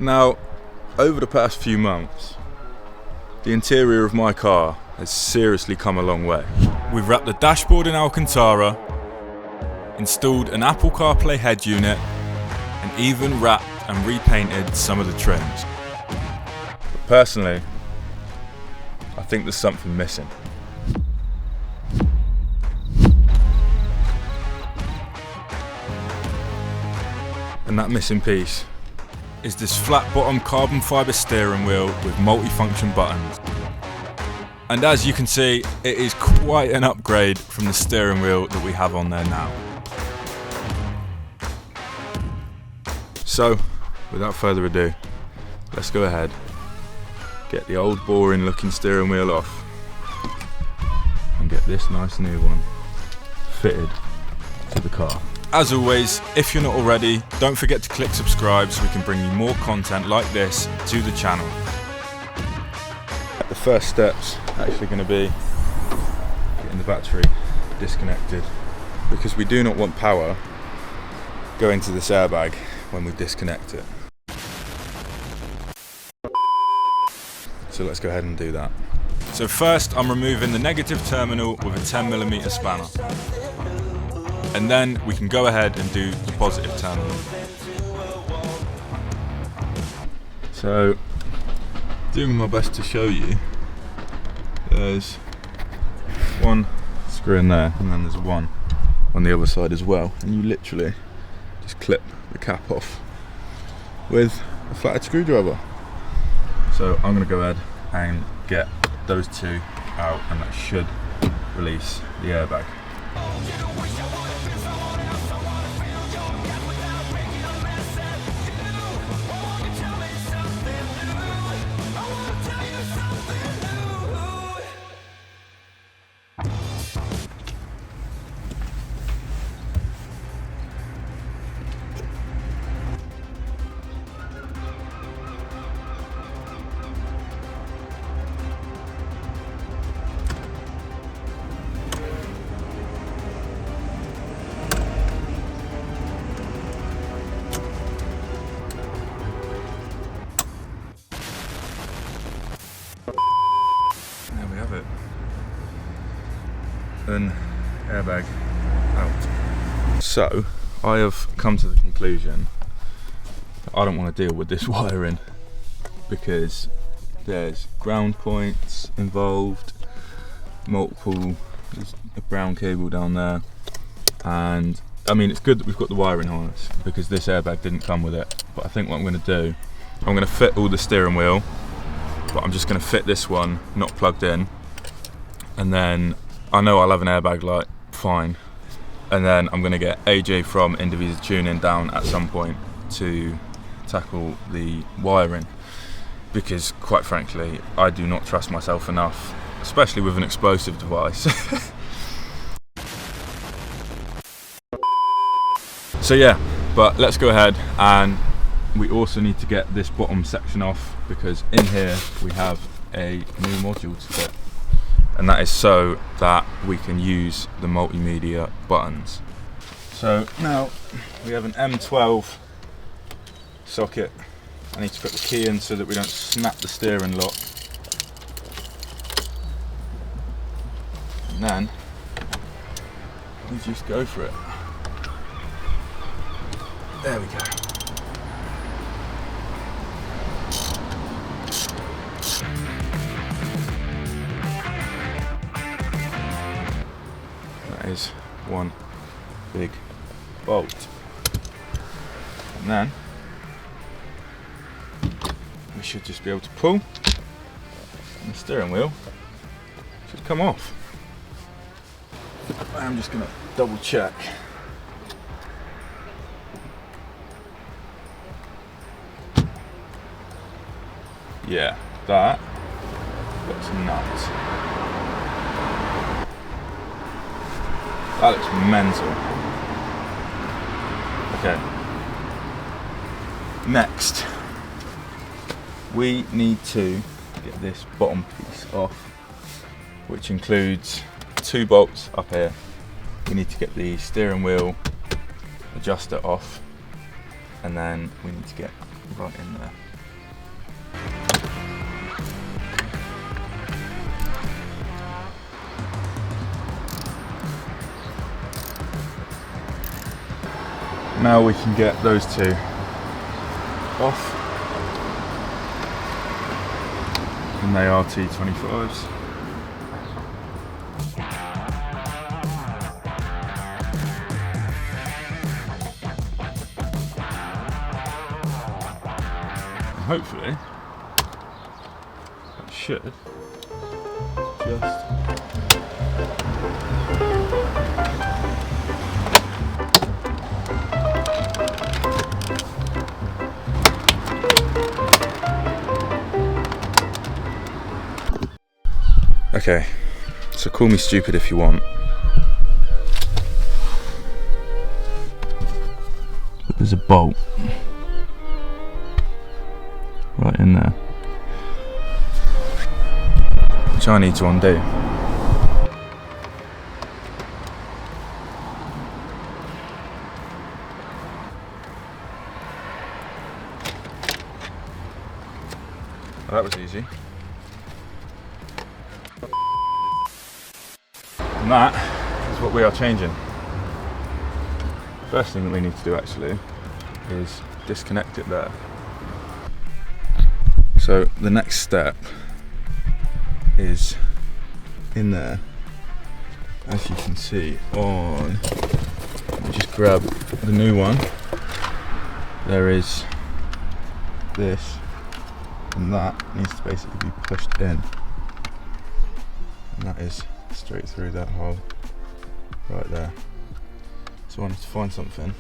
Now, over the past few months, the interior of my car has seriously come a long way. We've wrapped the dashboard in Alcantara, installed an Apple CarPlay head unit, and even wrapped and repainted some of the trims. But personally, I think there's something missing. And that missing piece is this flat bottom carbon fibre steering wheel with multi-function buttons. And as you can see, it is quite an upgrade from the steering wheel that we have on there now. So, without further ado, let's go ahead, get the old boring looking steering wheel off and get this nice new one fitted to the car. As always, if you're not already, don't forget to click subscribe so we can bring you more content like this to the channel. The first step's actually going to be getting the battery disconnected, because we do not want power going to this airbag when we disconnect it. So let's go ahead and do that. So first I'm removing the negative terminal with a 10mm spanner. And then we can go ahead and do the positive terminal. So, doing my best to show you, there's one screw in there and then there's one on the other side as well, and you literally just clip the cap off with a flathead screwdriver. So I'm going to go ahead and get those two out, and that should release the airbag. There we have it. An airbag out. So, I have come to the conclusion that I don't want to deal with this wiring, because there's ground points involved, there's a brown cable down there, and I mean, it's good that we've got the wiring harness because this airbag didn't come with it. But I think what I'm going to do, I'm going to fit all the steering wheel, but I'm just going to fit this one not plugged in, and then I know I'll have an airbag light, fine, and then I'm going to get AJ from Indivisa Tuning down at some point to tackle the wiring, because quite frankly I do not trust myself enough, especially with an explosive device. So yeah, but let's go ahead, and we also need to get this bottom section off, because in here we have a new module to fit, and that is so that we can use the multimedia buttons. So now we have an M12 socket. I need to put the key in so that we don't snap the steering lock, and then we just go for it. There we go. That is one big bolt. And then we should just be able to pull, and the steering wheel should come off. I'm just going to double check. Yeah, that looks nuts. That looks mental. Okay. Next, we need to get this bottom piece off, which includes 2 bolts up here. We need to get the steering wheel adjuster off, and then we need to get right in there. now we can get those two off. And they are T25s. And hopefully, that should just okay, so call me stupid if you want. But there's a bolt right in there, which I need to undo. Well, that was easy. And that is what we are changing. First thing that we need to do actually is disconnect it there. So the next step is in there, as you can see on, let me just grab the new one. There is this, and that needs to basically be pushed in, and that is straight through that hole right there. So I need to find something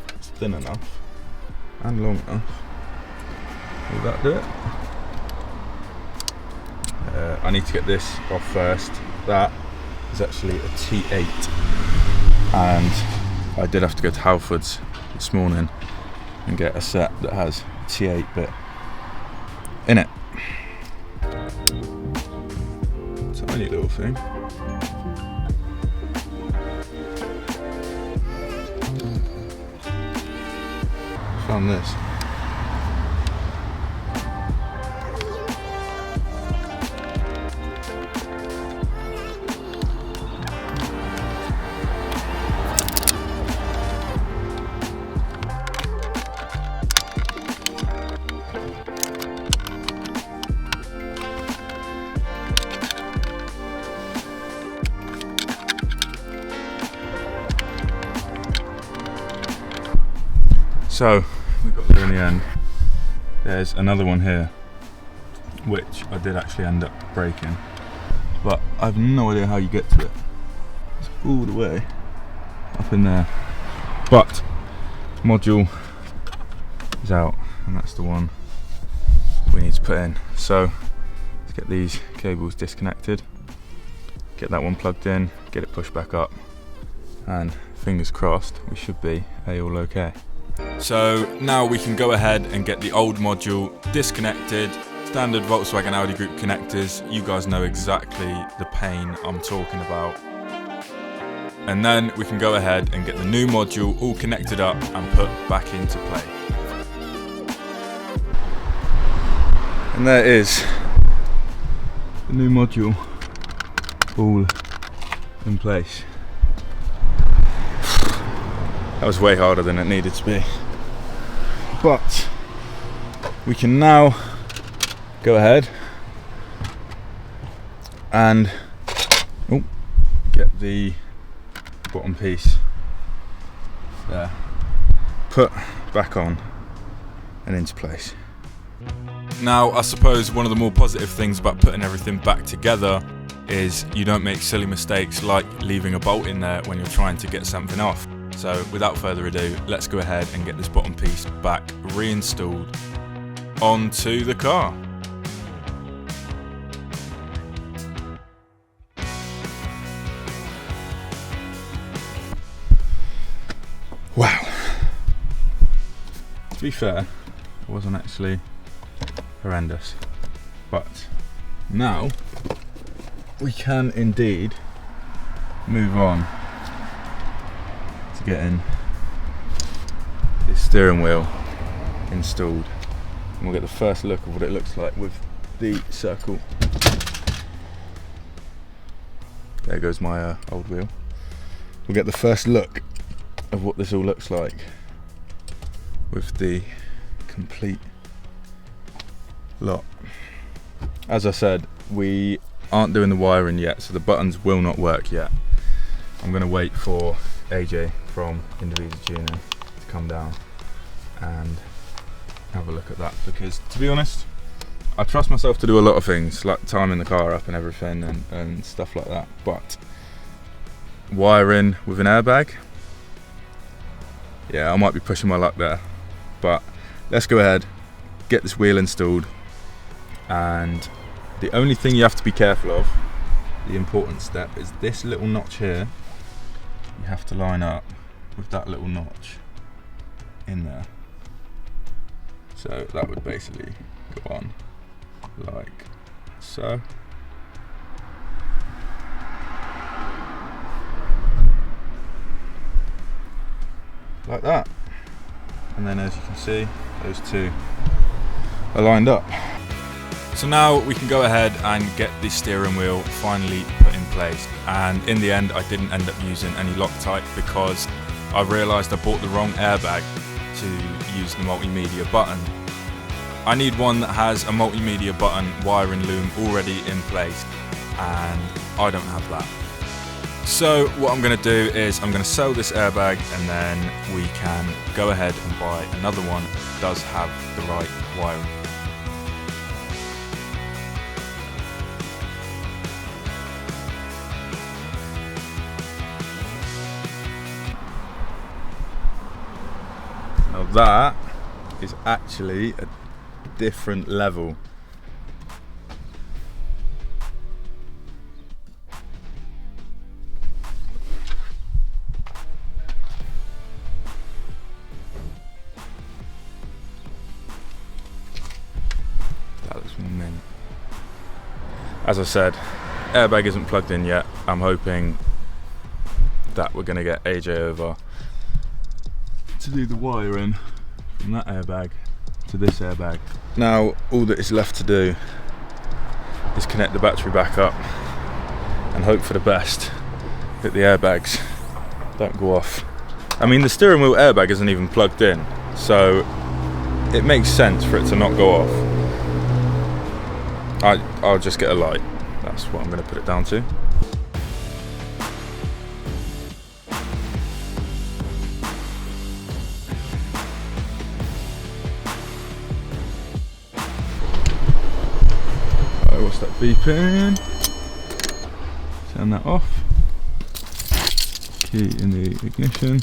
that's thin enough and long enough. Will that do it? I need to get this off first. That is actually a T8, and I did have to go to Halfords this morning and get a set that has T8 bit in it. Tiny little thing. Found this. So we got there in the end. There's another one here, which I did actually end up breaking, but I have no idea how you get to it. It's all the way up in there, but module is out, and that's the one we need to put in. So let's get these cables disconnected, get that one plugged in, get it pushed back up, and fingers crossed we should be all okay. So now we can go ahead and get the old module disconnected. Standard Volkswagen Audi Group connectors, you guys know exactly the pain I'm talking about. And then we can go ahead and get the new module all connected up and put back into play. And there it is, the new module all in place. That was way harder than it needed to be. But we can now go ahead and get the bottom piece there put back on and into place. Now, I suppose one of the more positive things about putting everything back together is you don't make silly mistakes like leaving a bolt in there when you're trying to get something off. So without further ado, let's go ahead and get this bottom piece back reinstalled onto the car. Wow. To be fair, it wasn't actually horrendous, but now we can indeed move on to getting this steering wheel installed, and we'll get the first look of what it looks like with the circle. There goes my old wheel. We'll get the first look of what this all looks like with the complete lot. As I said, we aren't doing the wiring yet, so the buttons will not work yet. I'm going to wait for AJ from Indivisa Tuning to come down and have a look at that, because to be honest, I trust myself to do a lot of things like timing the car up and everything and stuff like that, but wiring with an airbag, yeah, I might be pushing my luck there. But let's go ahead, get this wheel installed, and the only thing you have to be careful of, the important step, is this little notch here. You have to line up with that little notch in there. So that would basically go on like so. Like that. And then as you can see, those two are lined up. So now we can go ahead and get the steering wheel finally put in place. And in the end, I didn't end up using any Loctite because I realised I bought the wrong airbag to use the multimedia button. I need one that has a multimedia button wiring loom already in place, and I don't have that. So what I'm going to do is I'm going to sell this airbag, and then we can go ahead and buy another one that does have the right wiring. Now that is actually a different level. That looks mint. As I said, airbag isn't plugged in yet. I'm hoping that we're going to get AJ over to do the wiring from that airbag to this airbag. Now all that is left to do is connect the battery back up and hope for the best that the airbags don't go off. I mean, the steering wheel airbag isn't even plugged in, so it makes sense for it to not go off. I'll just get a light. That's what I'm going to put it down to. What's that beeping? Turn that off. Key in the ignition.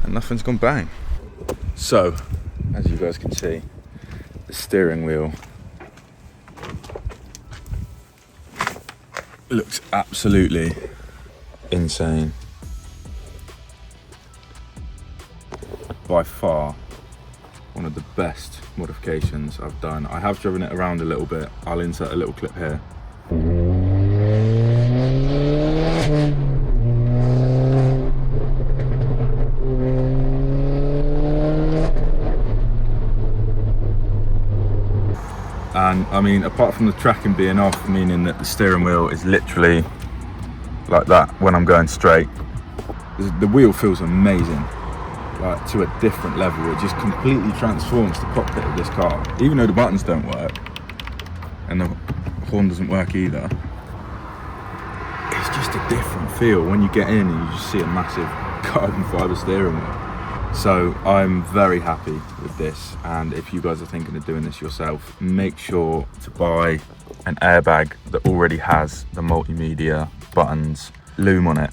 And nothing's gone bang. So, as you guys can see, the steering wheel looks absolutely insane. By far one of the best modifications I've done. I have driven it around a little bit. I'll insert a little clip here. And I mean, apart from the tracking being off, meaning that the steering wheel is literally like that when I'm going straight, the wheel feels amazing. Like, to a different level. It just completely transforms the cockpit of this car. Even though the buttons don't work and the horn doesn't work either, it's just a different feel when you get in and you just see a massive carbon fibre steering wheel. So I'm very happy with this, and if you guys are thinking of doing this yourself, make sure to buy an airbag that already has the multimedia buttons loom on it,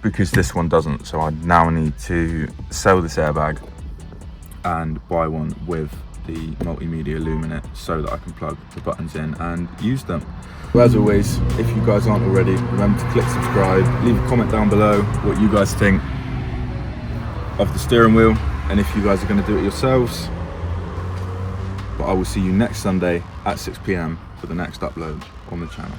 because this one doesn't. So I now need to sell this airbag and buy one with the multimedia loom in it so that I can plug the buttons in and use them. Well, as always, if you guys aren't already, remember to click subscribe, leave a comment down below what you guys think of the steering wheel and if you guys are going to do it yourselves. But I will see you next Sunday at 6 PM for the next upload on the channel.